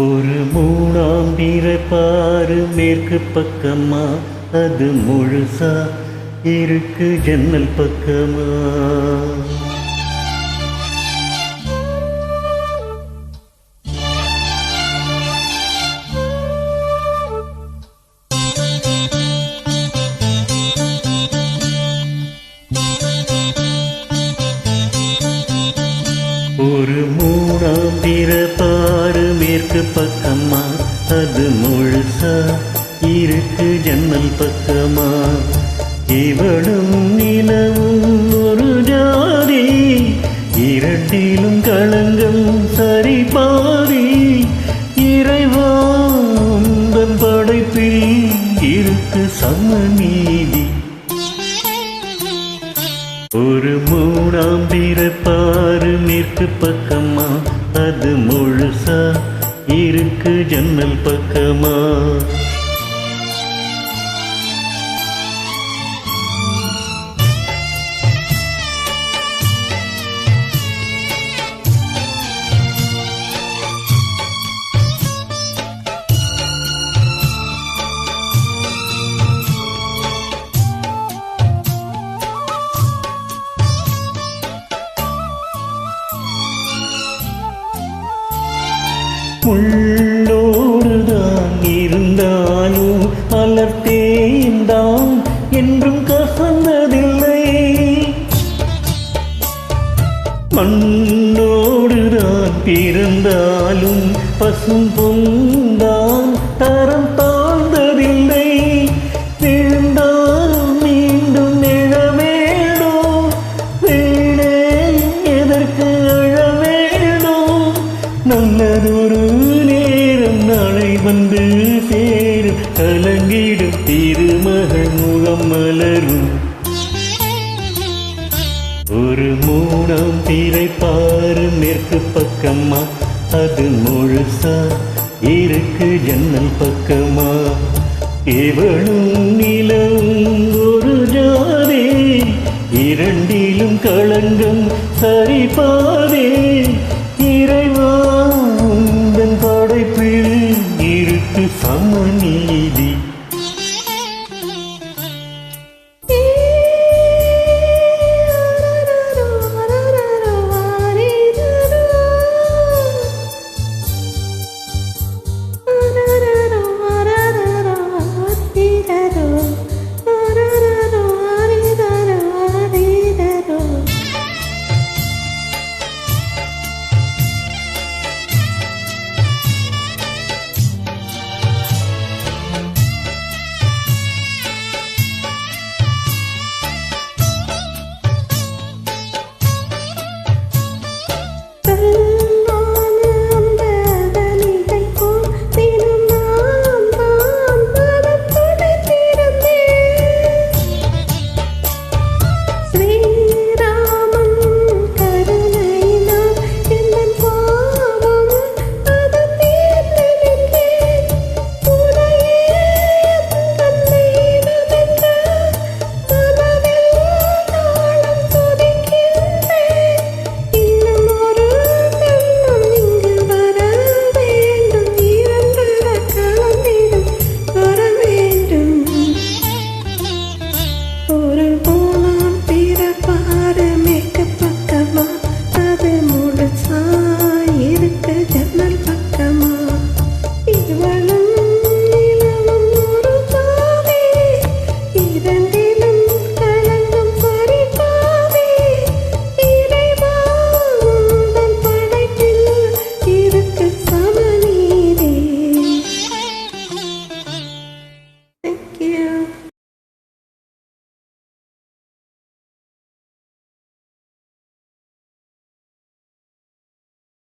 ஒரு மூணாம் பாரு மேற்கு பக்கமா, அது முழுசா இருக்கு ஜன்னல் பக்கமா. ஒரு மூணாம் பாரு மேற்கு பக்கமா, அது முழுசா இருக்கு ஜன்னல் பக்கமா. இவளும் நிலவும் ஒரு ஜாதி, இரண்டிலும் களங்கம் சரி பாதி. இறைவா உந்தன் படைப்பில் இருக்கு சமநீதி. ஒரு மூணாம் பாரு மேற்கு பக்கமா, அது முழுசா இருக்கு ஜன்னல் பக்கமா. உள்ளோடுதான் இருந்தாலும் மலர்த்தேந்தான் என்றும் கசந்ததில்லை. மண்ணோடுதான் பிறந்தாலும் பசும் பொந்தான் தரம் தாழ்ந்ததில்லை. விழுந்தால் மீண்டும் நிழவேடோ, வீடே எதற்கு அழவேடோ. நல்லதொரு நேரம் நாளை வந்து சேரும், கலங்கிடும் திருமகன் முகம் மலரும். ஒரு மூணாம் பாரு மேற்கு பக்கமா, அது முழுசா இருக்கு ஜன்னல் பக்கமா. இவளும் நிலவும் ஒரு ஜாதி, இரண்டிலும் களங்கம் சரி பாதி. இறைவா உந்தன் படைப்பில் இருக்கு சமநீதி.